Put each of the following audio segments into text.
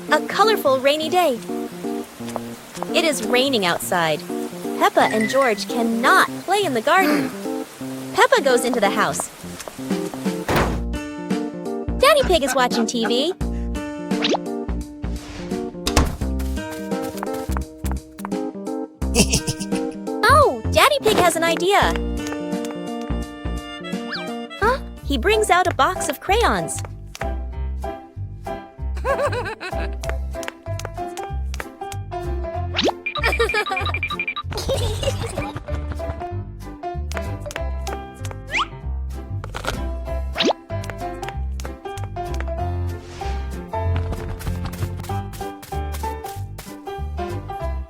A colorful rainy day. It is raining outside. Peppa and George cannot play in the garden. Peppa goes into the house. Daddy Pig is watching TV. Oh, Daddy Pig has an idea. Huh? He brings out a box of crayons.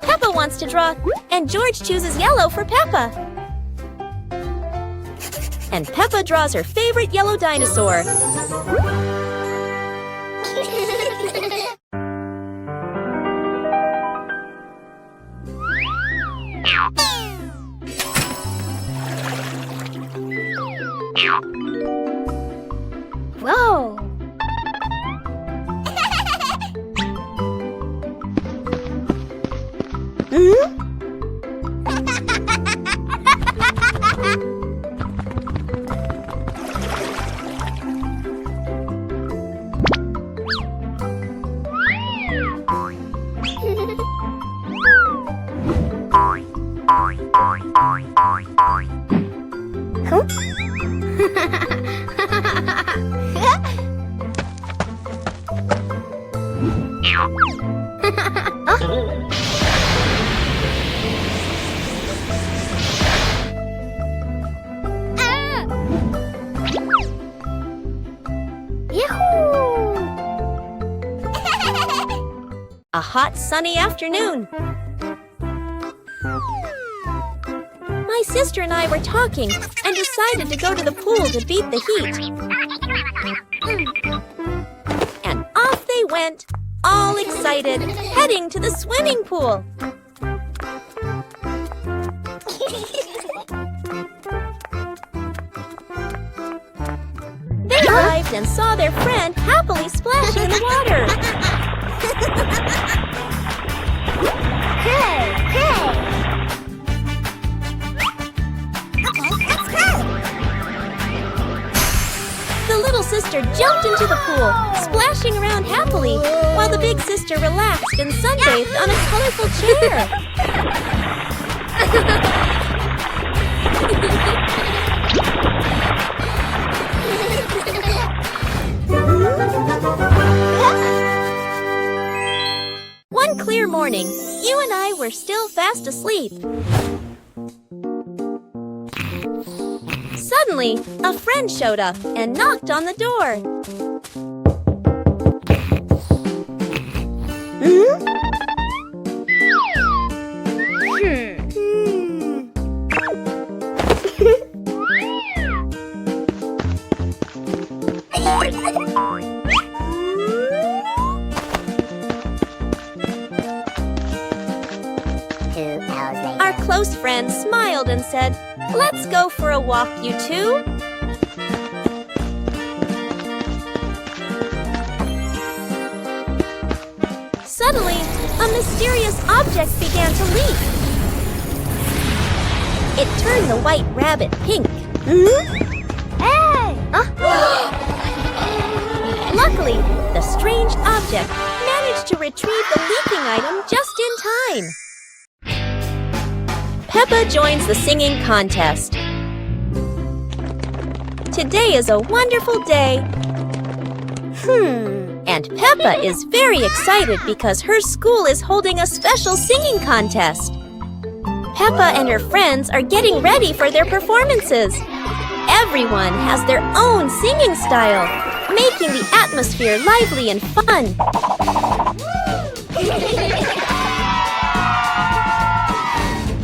Peppa wants to draw, and George chooses yellow for Peppa. And Peppa draws her favorite yellow dinosaur. Whoa! A hot, sunny afternoon. My sister and I were talking and decided to go to the pool to beat the heat. And off they went, all excited, heading to the swimming pool. They arrived and saw their friend happily splashing in the water. Hey! Okay, let's go! The little sister jumped into the pool, splashing around happily, while the big sister relaxed and sunbathed on a colorful chair. One clear morning, you and I were still fast asleep. Suddenly, a friend showed up and knocked on the door. Our close friend smiled and said, "Let's go for a walk, you two." Suddenly, a mysterious object began to leak. It turned the white rabbit pink. Hey! Luckily, the strange object managed to retrieve the leaking item just in time. Peppa joins the singing contest. Today is a wonderful day. And Peppa is very excited because her school is holding a special singing contest. Peppa and her friends are getting ready for their performances. Everyone has their own singing style, making the atmosphere lively and fun.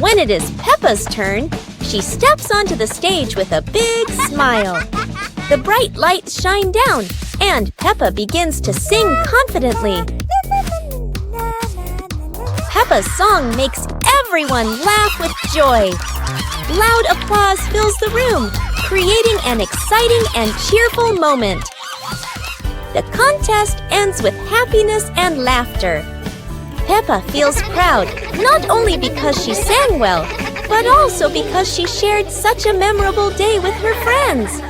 When it is Peppa's turn, she steps onto the stage with a big smile. The bright lights shine down, and Peppa begins to sing confidently. Peppa's song makes everyone laugh with joy. Loud applause fills the room, creating an exciting and cheerful moment. The contest ends with happiness and laughter. Peppa feels proud, not only because she sang well, but also because she shared such a memorable day with her friends.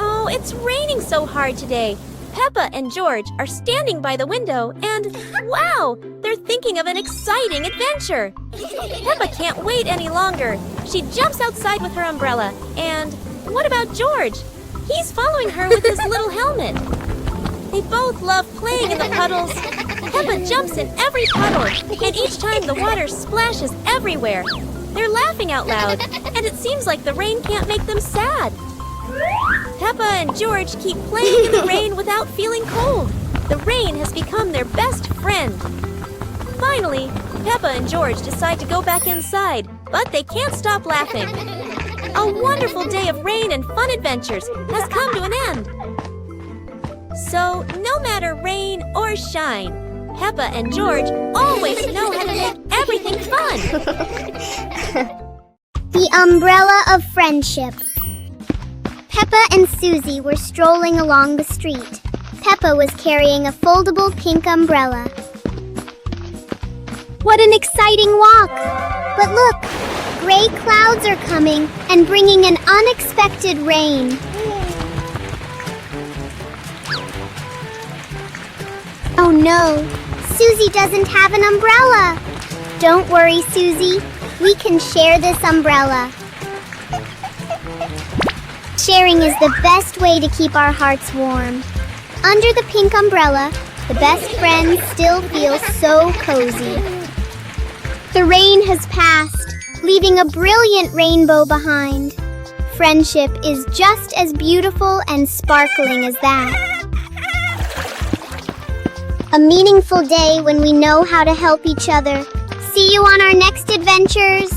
Oh, it's raining so hard today. Peppa and George are standing by the window and, wow, they're thinking of an exciting adventure. Peppa can't wait any longer. She jumps outside with her umbrella. And what about George? He's following her with his little helmet. They both love playing in the puddles. Peppa jumps in every puddle, and each time the water splashes everywhere. They're laughing out loud, and it seems like the rain can't make them sad. Peppa and George keep playing in the rain without feeling cold. The rain has become their best friend. Finally, Peppa and George decide to go back inside, but they can't stop laughing. A wonderful day of rain and fun adventures has come to an end. So, no matter rain or shine, Peppa and George always know how to make everything fun. The Umbrella of Friendship. Peppa and Susie were strolling along the street. Peppa was carrying a foldable pink umbrella. What an exciting walk! But look, gray clouds are coming and bringing an unexpected rain. Oh no, Susie doesn't have an umbrella. Don't worry, Susie. We can share this umbrella. Sharing is the best way to keep our hearts warm. Under the pink umbrella, the best friends still feel so cozy. The rain has passed, leaving a brilliant rainbow behind. Friendship is just as beautiful and sparkling as that. A meaningful day when we know how to help each other. See you on our next adventures!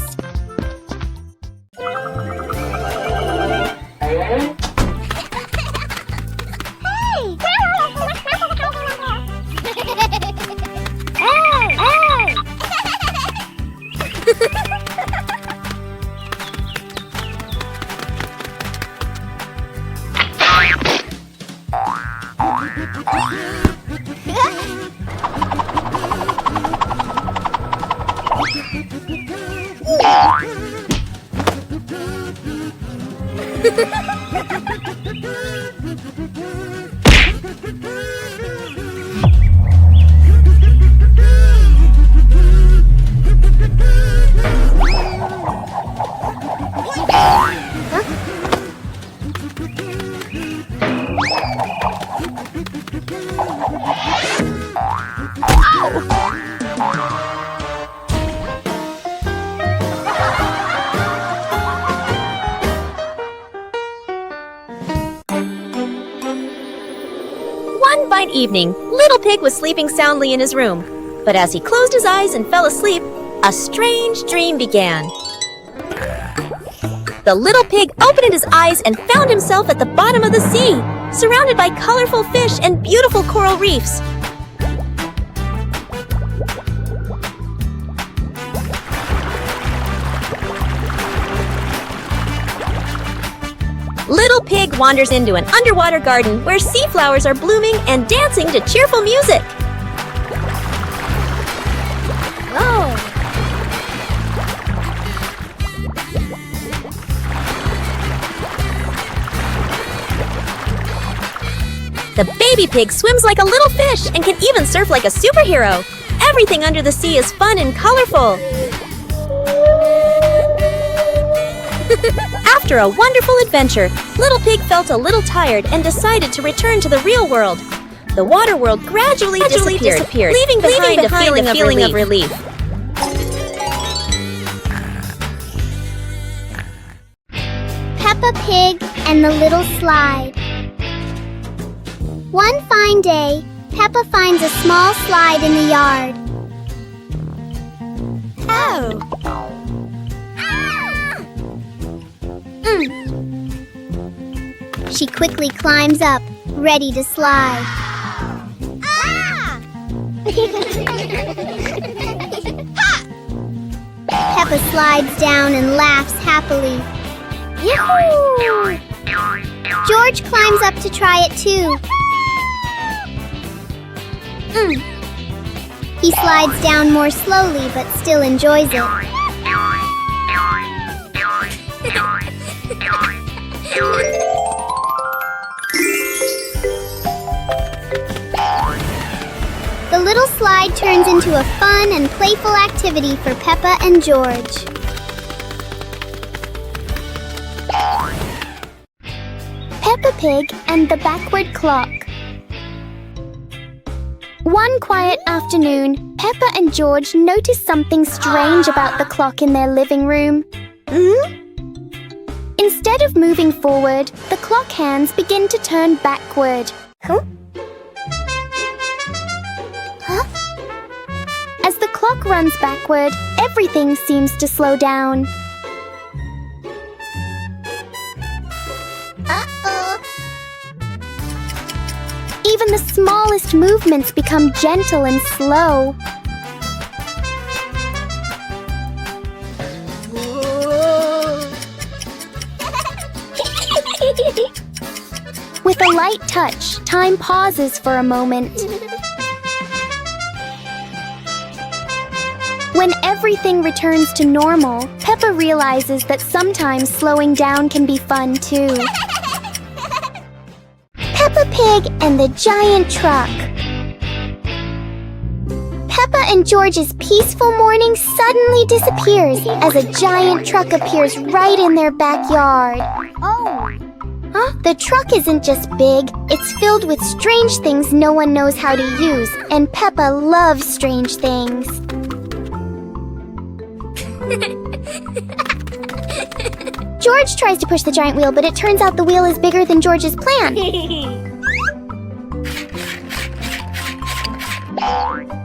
One fine evening, Little Pig was sleeping soundly in his room. But as he closed his eyes and fell asleep, a strange dream began. The little pig opened his eyes and found himself at the bottom of the sea, surrounded by colorful fish and beautiful coral reefs. Little Pig wanders into an underwater garden where sea flowers are blooming and dancing to cheerful music. Oh! The baby pig swims like a little fish and can even surf like a superhero. Everything under the sea is fun and colorful. After a wonderful adventure, Little Pig felt a little tired and decided to return to the real world. The water world gradually disappeared, leaving behind a feeling of relief. Peppa Pig and the Little Slide. One fine day, Peppa finds a small slide in the yard. Oh! She quickly climbs up, ready to slide. Peppa slides down and laughs happily. Yahoo! George climbs up to try it too. He slides down more slowly but still enjoys it. The little slide turns into a fun and playful activity for Peppa and George. Peppa Pig and the Backward Clock. One quiet afternoon, Peppa and George noticed something strange about the clock in their living room. Instead of moving forward, the clock hands begin to turn backward. As the clock runs backward, everything seems to slow down. Even the smallest movements become gentle and slow. With a light touch, time pauses for a moment. When everything returns to normal, Peppa realizes that sometimes slowing down can be fun too. Peppa Pig and the Giant Truck. Peppa and George's peaceful morning suddenly disappears as a giant truck appears right in their backyard. The truck isn't just big, it's filled with strange things no one knows how to use, and Peppa loves strange things. George tries to push the giant wheel, but it turns out the wheel is bigger than George's plan.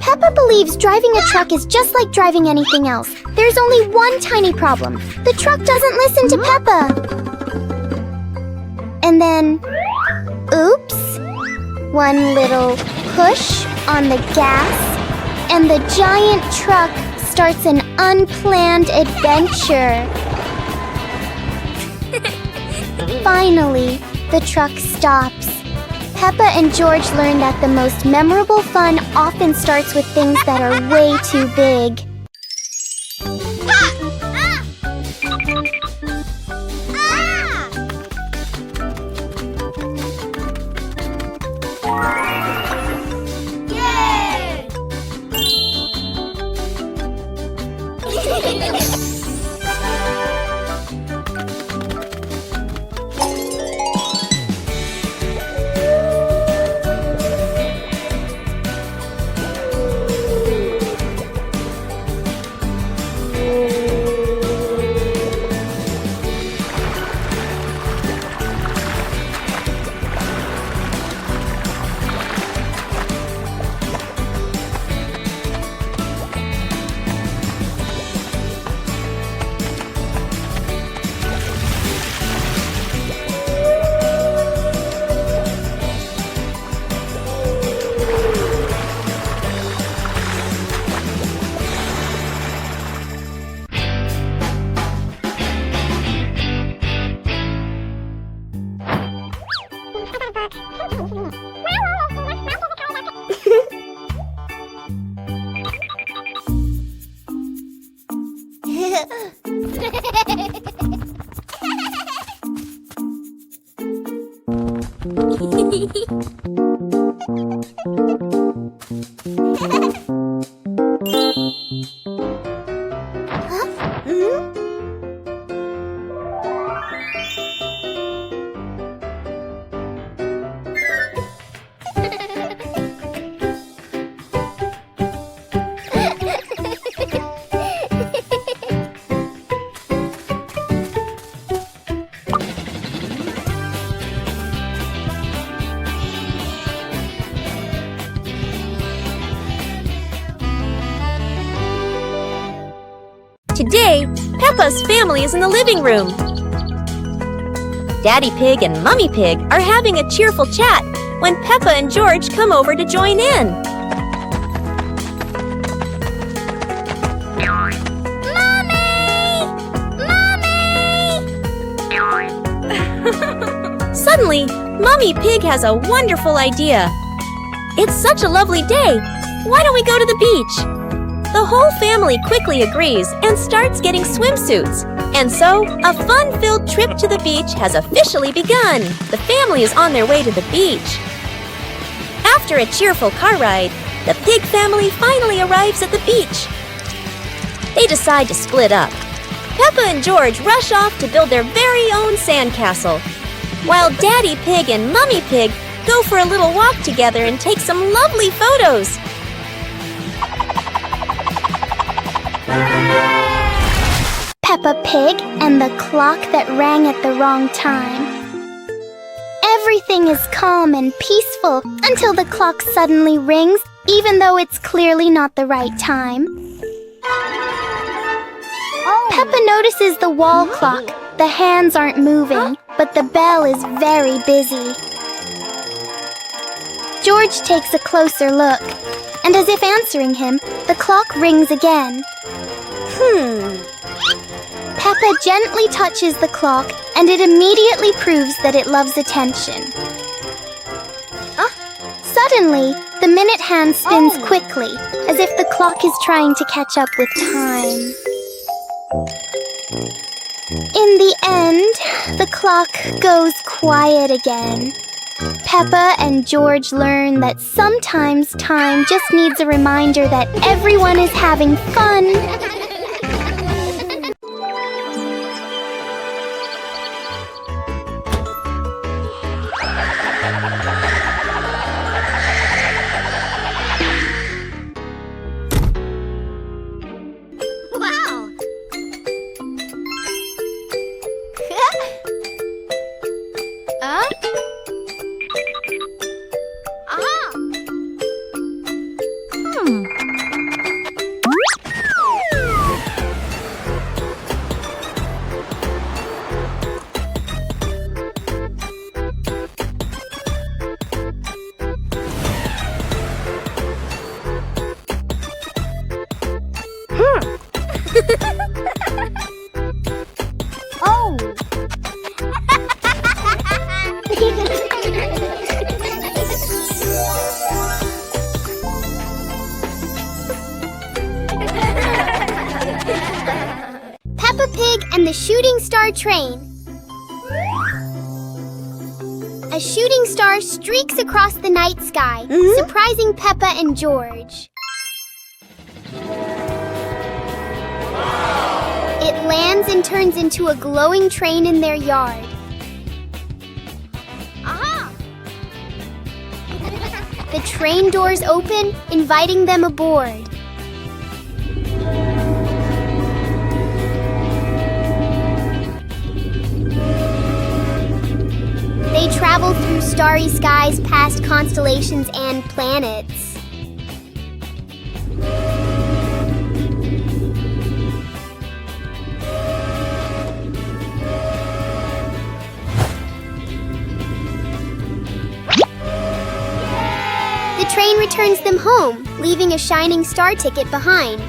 Peppa believes driving a truck is just like driving anything else. There's only one tiny problem. The truck doesn't listen to Peppa. And then, oops, one little push on the gas, and the giant truck starts an unplanned adventure. Finally, the truck stops. Peppa and George learn that the most memorable fun often starts with things that are way too big. Today, Peppa's family is in the living room. Daddy Pig and Mummy Pig are having a cheerful chat when Peppa and George come over to join in. Suddenly, Mummy Pig has a wonderful idea. It's such a lovely day. Why don't we go to the beach? The whole family quickly agrees and starts getting swimsuits. And so, a fun-filled trip to the beach has officially begun. The family is on their way to the beach. After a cheerful car ride, the pig family finally arrives at the beach. They decide to split up. Peppa and George rush off to build their very own sandcastle, while Daddy Pig and Mummy Pig go for a little walk together and take some lovely photos. Peppa Pig and the clock that rang at the wrong time. Everything is calm and peaceful until the clock suddenly rings, even though it's clearly not the right time. Peppa notices the wall clock. The hands aren't moving, but the bell is very busy. George takes a closer look, and as if answering him, the clock rings again. Peppa gently touches the clock, and it immediately proves that it loves attention. Suddenly, the minute hand spins quickly, as if the clock is trying to catch up with time. In the end, the clock goes quiet again. Peppa and George learn that sometimes time just needs a reminder that everyone is having fun. Peppa Pig and the Shooting Star Train. A shooting star streaks across the night sky, surprising Peppa and George. It lands and turns into a glowing train in their yard. The train doors open, inviting them aboard. They travel through starry skies past constellations and planets. The train returns them home, leaving a shining star ticket behind.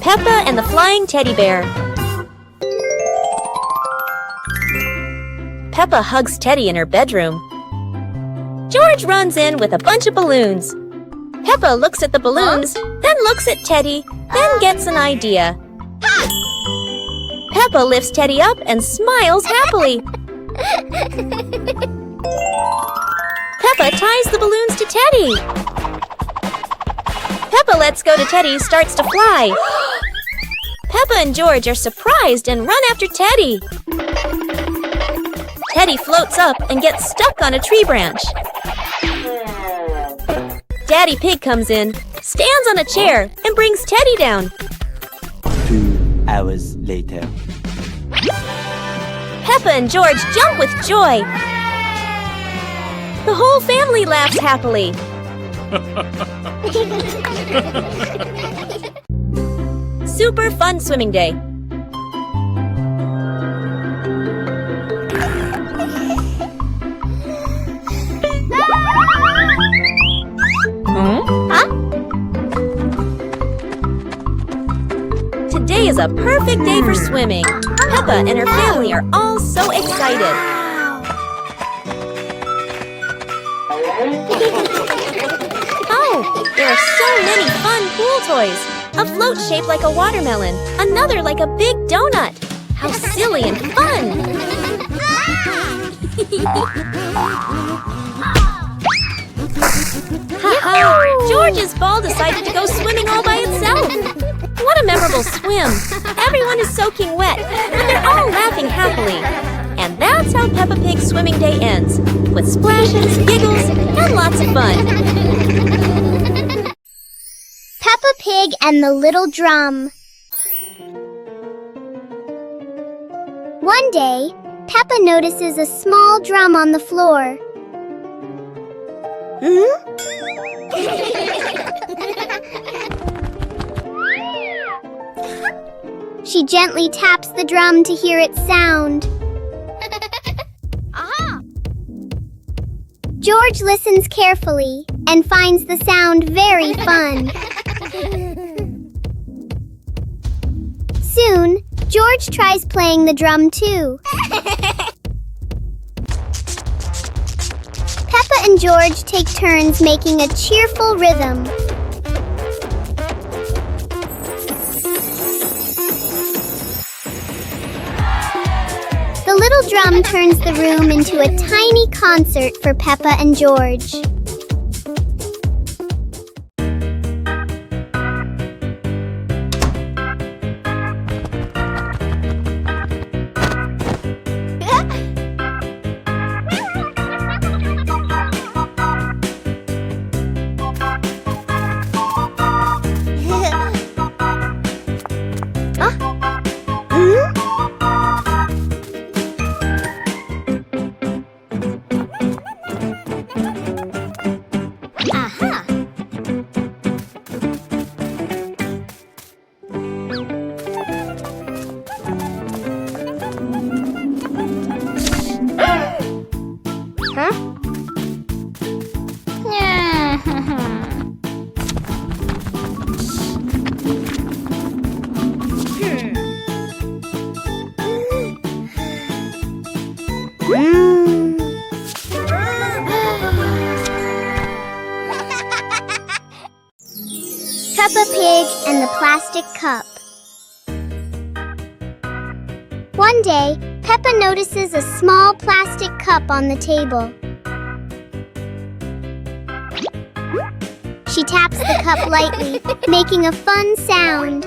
Peppa and the Flying Teddy Bear. Peppa hugs Teddy in her bedroom. George runs in with a bunch of balloons. Peppa looks at the balloons, then looks at Teddy, then gets an idea. Peppa lifts Teddy up and smiles happily. Peppa ties the balloons to Teddy. Peppa lets go to Teddy, starts to fly. Peppa and George are surprised and run after Teddy. Teddy floats up and gets stuck on a tree branch. Daddy Pig comes in, stands on a chair, and brings Teddy down. 2 hours later. Peppa and George jump with joy. The whole family laughs happily. Super fun swimming day. Today is a perfect day for swimming. Peppa and her family are all so excited. Oh, there are so many fun pool toys. A float shaped like a watermelon, another like a big donut. How silly and fun! Ha-ha! George's ball decided to go swimming all by itself. What a memorable swim! Everyone is soaking wet, but they're all laughing happily. And that's how Peppa Pig's swimming day ends, with splashes, giggles, and lots of fun. Peppa Pig and the Little Drum. One day, Peppa notices a small drum on the floor. She gently taps the drum to hear its sound. George listens carefully and finds the sound very fun. Soon, George tries playing the drum too. Peppa and George take turns making a cheerful rhythm. The little drum turns the room into a tiny concert for Peppa and George. Peppa Pig and the Plastic Cup. One day, Peppa notices a small plastic cup on the table. She taps the cup lightly, making a fun sound.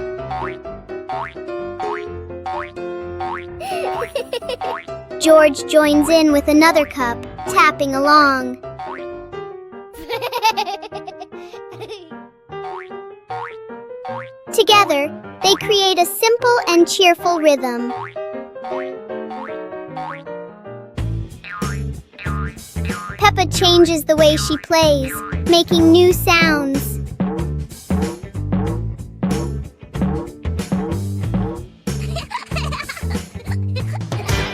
George joins in with another cup, tapping along. Together, they create a simple and cheerful rhythm. Peppa changes the way she plays, making new sounds.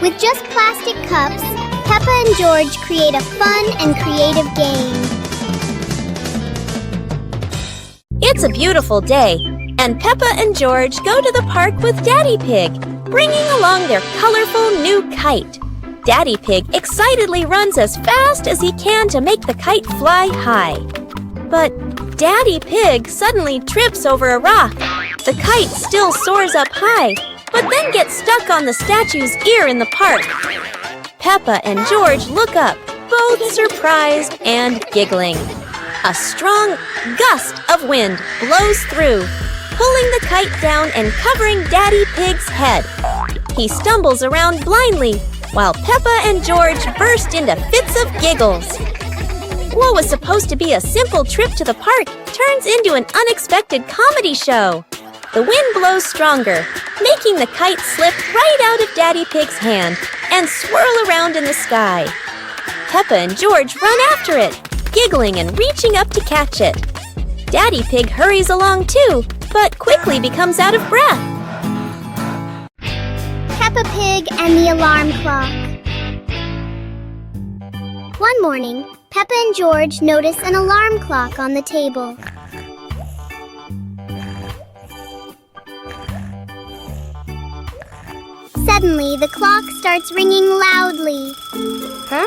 With just plastic cups, Peppa and George create a fun and creative game. It's a beautiful day, and Peppa and George go to the park with Daddy Pig, bringing along their colorful new kite. Daddy Pig excitedly runs as fast as he can to make the kite fly high. But Daddy Pig suddenly trips over a rock. The kite still soars up high, but then gets stuck on the statue's ear in the park. Peppa and George look up, both surprised and giggling. A strong gust of wind blows through, pulling the kite down and covering Daddy Pig's head. He stumbles around blindly, while Peppa and George burst into fits of giggles. What was supposed to be a simple trip to the park turns into an unexpected comedy show. The wind blows stronger, making the kite slip right out of Daddy Pig's hand and swirl around in the sky. Peppa and George run after it, giggling and reaching up to catch it. Daddy Pig hurries along too, but quickly becomes out of breath. Peppa Pig and the Alarm Clock. One morning, Peppa and George notice an alarm clock on the table. Suddenly, the clock starts ringing loudly. Huh?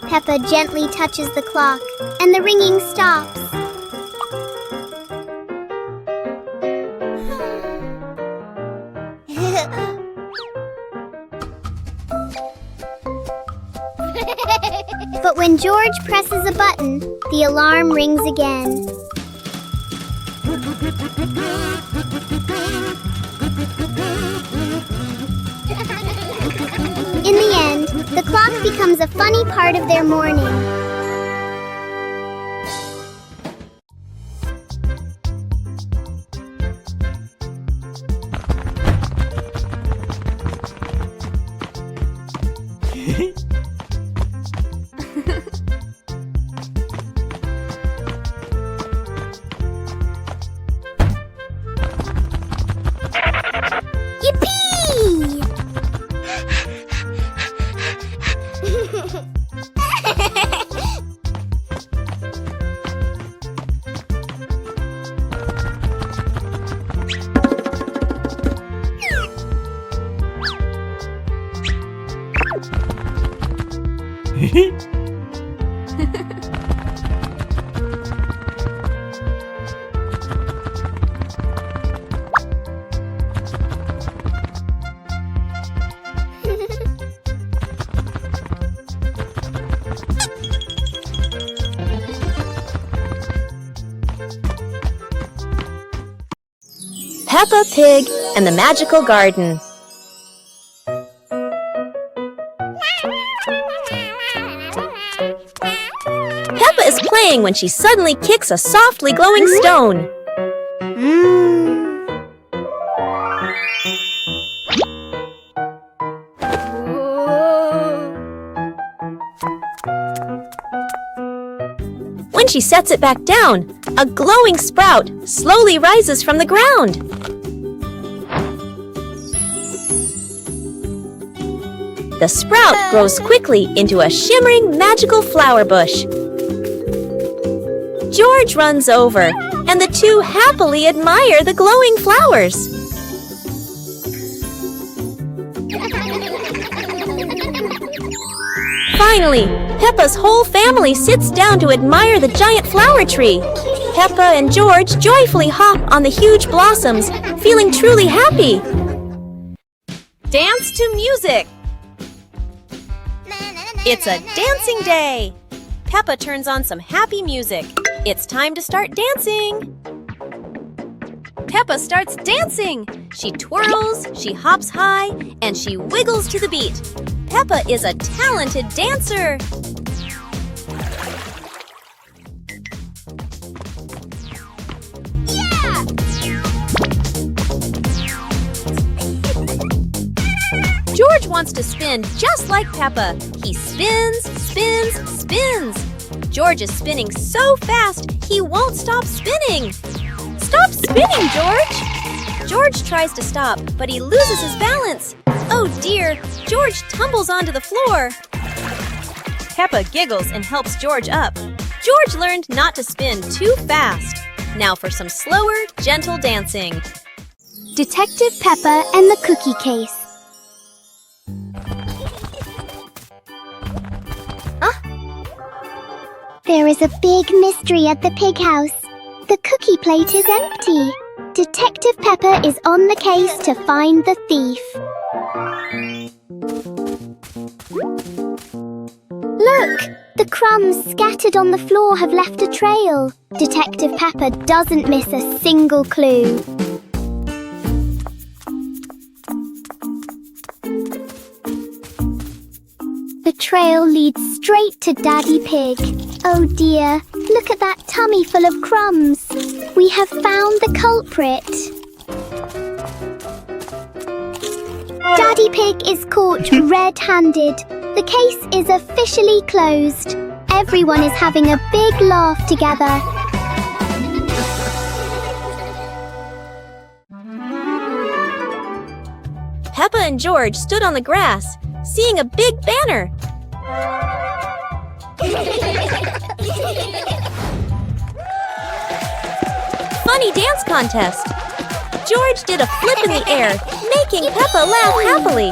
Peppa gently touches the clock, and the ringing stops. But when George presses a button, the alarm rings again. In the end, the clock becomes a funny part of their morning. Yippee! Peppa Pig and the Magical Garden. Peppa is playing when she suddenly kicks a softly glowing stone. When she sets it back down, a glowing sprout slowly rises from the ground. The sprout grows quickly into a shimmering magical flower bush. George runs over, and the two happily admire the glowing flowers. Finally, Peppa's whole family sits down to admire the giant flower tree. Peppa and George joyfully hop on the huge blossoms, feeling truly happy. Dance to music! It's a dancing day! Peppa turns on some happy music. It's time to start dancing! Peppa starts dancing! She twirls, she hops high, and she wiggles to the beat. Peppa is a talented dancer! Yeah! George wants to spin just like Peppa. He spins, spins, spins. George is spinning so fast, he won't stop spinning. Stop spinning, George! George tries to stop, but he loses his balance. Oh dear, George tumbles onto the floor. Peppa giggles and helps George up. George learned not to spin too fast. Now for some slower, gentle dancing. Detective Peppa and the Cookie Case. There is a big mystery at the pig house. The cookie plate is empty. Detective Peppa is on the case to find the thief. Look! The crumbs scattered on the floor have left a trail. Detective Peppa doesn't miss a single clue. The trail leads straight to Daddy Pig. Oh dear, look at that tummy full of crumbs. We have found the culprit. Daddy Pig is caught red-handed. The case is officially closed. Everyone is having a big laugh together. Peppa and George stood on the grass, seeing a big banner. funny dance contest. George did a flip in the air, making Peppa laugh happily.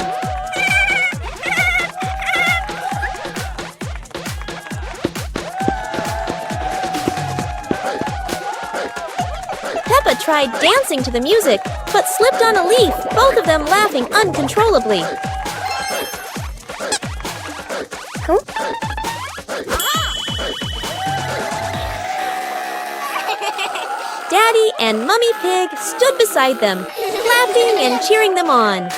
Peppa tried dancing to the music, but slipped on a leaf, both of them laughing uncontrollably. Daddy and Mummy Pig stood beside them, clapping and cheering them on.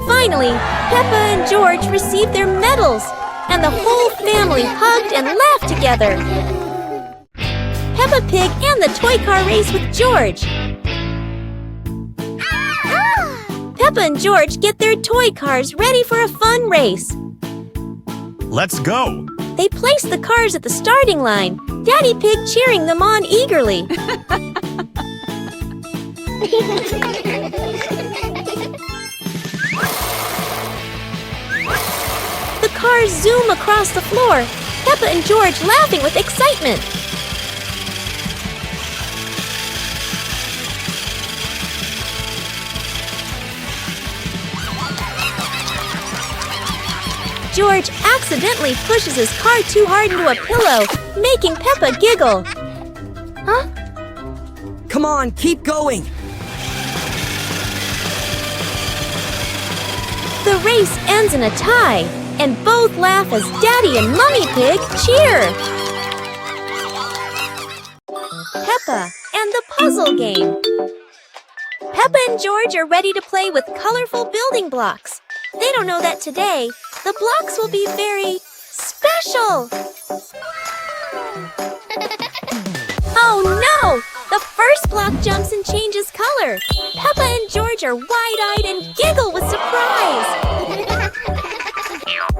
Finally, Peppa and George received their medals, and the whole family hugged and laughed together. Peppa Pig and the toy car race with George. Peppa and George get their toy cars ready for a fun race. Let's go! They place the cars at the starting line, Daddy Pig cheering them on eagerly. The cars zoom across the floor, Peppa and George laughing with excitement. George accidentally pushes his car too hard into a pillow, making Peppa giggle. Huh? Come on, keep going! The race ends in a tie, and both laugh as Daddy and Mummy Pig cheer. Peppa and the puzzle game. Peppa and George are ready to play with colorful building blocks. They don't know that today, the blocks will be very special. Oh no! The first block jumps and changes color. Peppa and George are wide-eyed and giggle with surprise.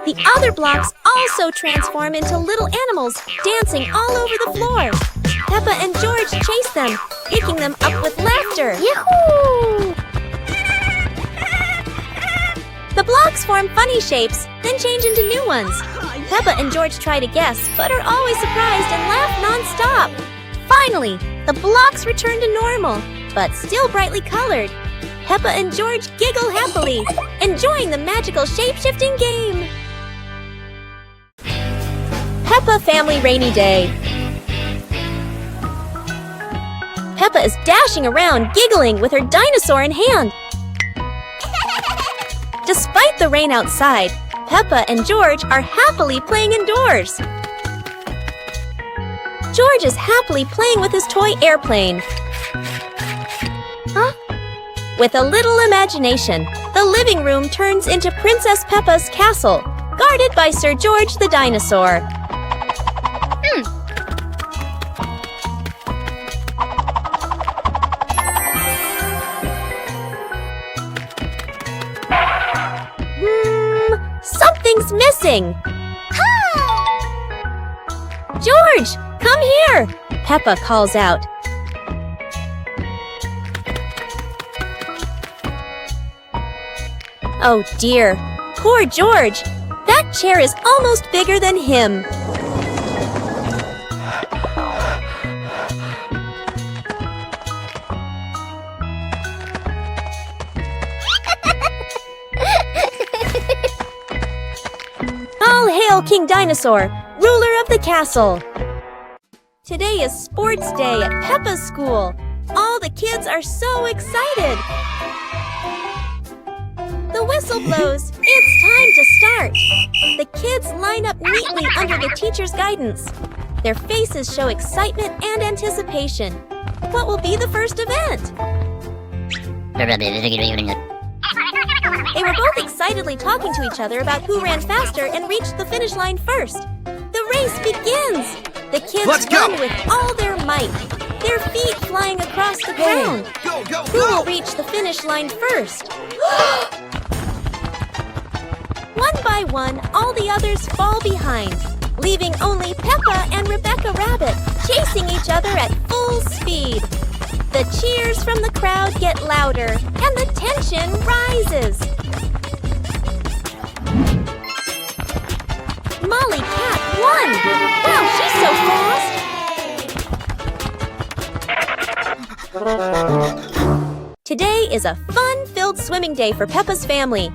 The other blocks also transform into little animals, dancing all over the floor. Peppa and George chase them, picking them up with laughter. Yahoo! The blocks form funny shapes, then change into new ones. Peppa and George try to guess, but are always surprised and laugh non-stop. Finally, the blocks return to normal, but still brightly colored. Peppa and George giggle happily, enjoying the magical shape-shifting game. Peppa Family Rainy Day. Peppa is dashing around, giggling with her dinosaur in hand. Despite the rain outside, Peppa and George are happily playing indoors. George is happily playing with his toy airplane. Huh? With a little imagination, the living room turns into Princess Peppa's castle, guarded by Sir George the dinosaur. Something's missing! George, come here! Peppa calls out. Oh dear, poor George! That chair is almost bigger than him. All hail King Dinosaur, ruler of the castle! Today is sports day at Peppa's school. All the kids are so excited. The whistle blows. It's time to start. The kids line up neatly under the teacher's guidance. Their faces show excitement and anticipation. What will be the first event? They were both excitedly talking to each other about who ran faster and reached the finish line first. The race begins! The kids run with all their might, their feet flying across the ground. Who will reach the finish line first? One by one, all the others fall behind, leaving only Peppa and Rebecca Rabbit chasing each other at full speed. The cheers from the crowd get louder, and the tension rises. Molly Cat won! Wow, she's so fast! Today is a fun-filled swimming day for Peppa's family.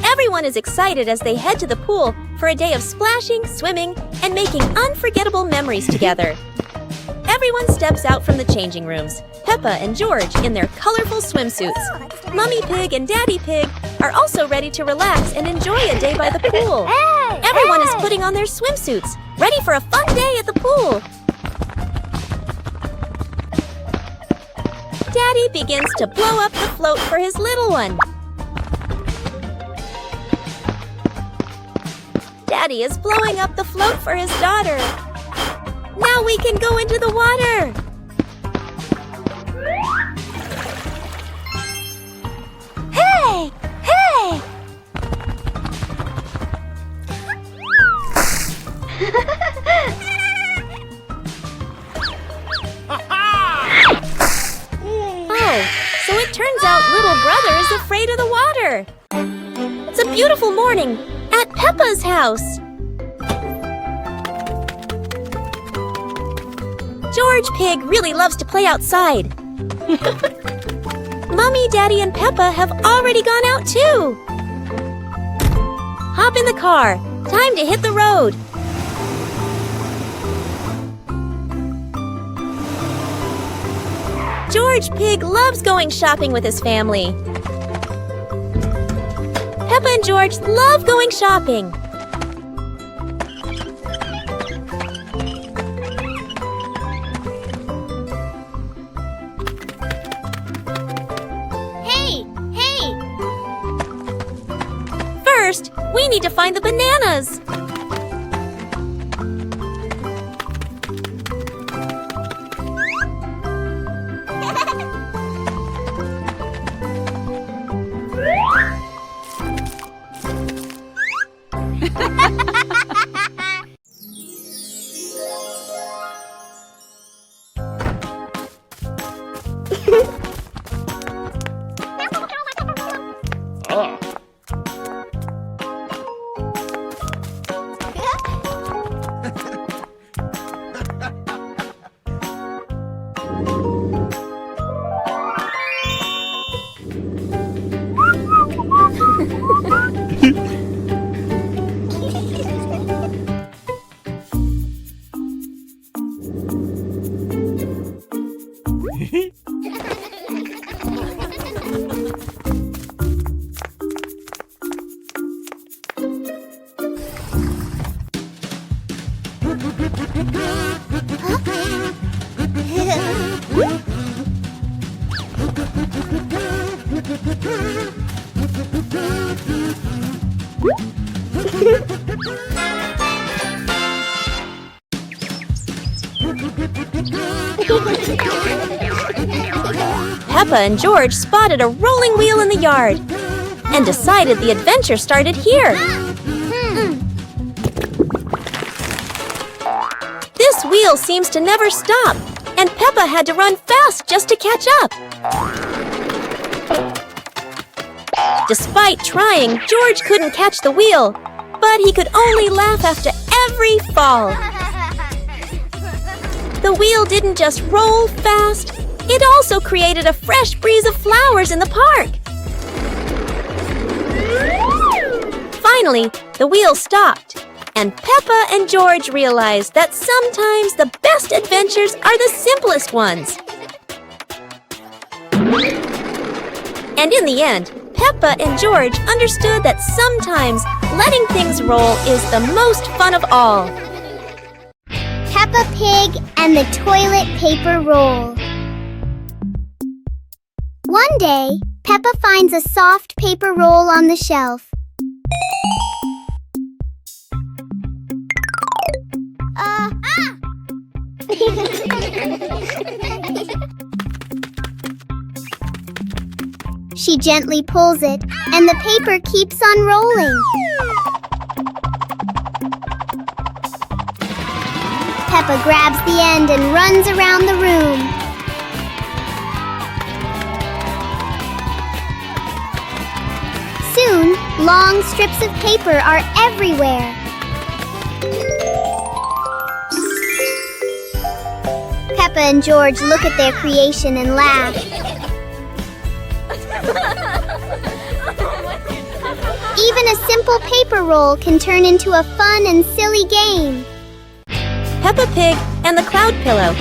Everyone is excited as they head to the pool for a day of splashing, swimming, and making unforgettable memories together. Everyone steps out from the changing rooms, Peppa and George in their colorful swimsuits. Mummy Pig and Daddy Pig are also ready to relax and enjoy a day by the pool. Everyone is putting on their swimsuits, ready for a fun day at the pool. Daddy begins to blow up the float for his little one. Daddy is blowing up the float for his daughter. Now we can go into the water. Hey! Hey! Oh, so it turns out little brother is afraid of the water. It's a beautiful morning at Peppa's house. George Pig really loves to play outside. Mommy, Daddy, and Peppa have already gone out too. Hop in the car. Time to hit the road. George Pig loves going shopping with his family. Peppa and George love going shopping. Hey! Hey! First, we need to find the bananas. Peppa and George spotted a rolling wheel in the yard and decided the adventure started here. This wheel seems to never stop, and Peppa had to run fast just to catch up. Despite trying, George couldn't catch the wheel, but he could only laugh after every fall. The wheel didn't just roll fast, it also created a fresh breeze of flowers in the park. Finally, the wheel stopped, and Peppa and George realized that sometimes the best adventures are the simplest ones. And in the end, Peppa and George understood that sometimes letting things roll is the most fun of all. Peppa Pig and the toilet paper roll. One day, Peppa finds a soft paper roll on the shelf. She gently pulls it, and the paper keeps on rolling. Peppa grabs the end and runs around the room. Soon, long strips of paper are everywhere. Peppa and George look at their creation and laugh. Even a simple paper roll can turn into a fun and silly game. Peppa Pig and the Cloud Pillow.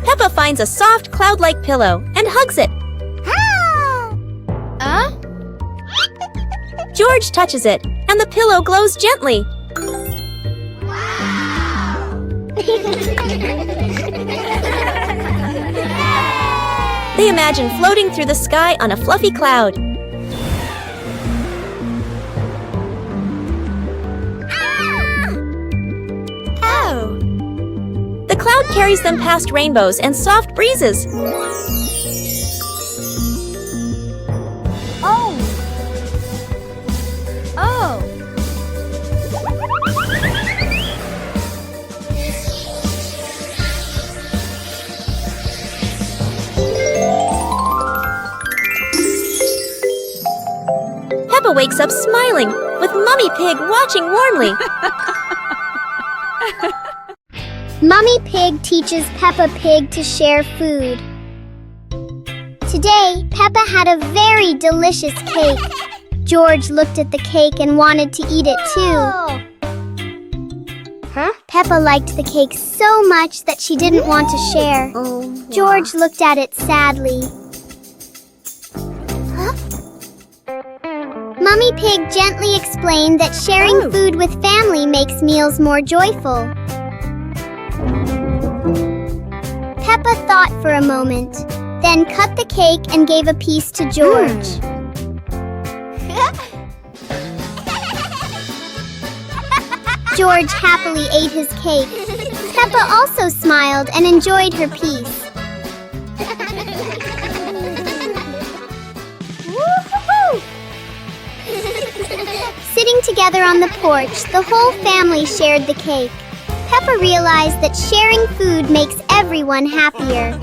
Peppa finds a soft cloud-like pillow and hugs it. George touches it, and the pillow glows gently. They imagine floating through the sky on a fluffy cloud. Oh! The cloud carries them past rainbows and soft breezes. Oh! Peppa wakes up smiling, with Mummy Pig watching warmly. Mummy Pig teaches Peppa Pig to share food. Today, Peppa had a very delicious cake. George looked at the cake and wanted to eat it too. Peppa liked the cake so much that she didn't want to share. George looked at it sadly. Mummy Pig gently explained that sharing food with family makes meals more joyful. Peppa thought for a moment, then cut the cake and gave a piece to George. George happily ate his cake. Peppa also smiled and enjoyed her piece. Sitting together on the porch, the whole family shared the cake. Peppa realized that sharing food makes everyone happier.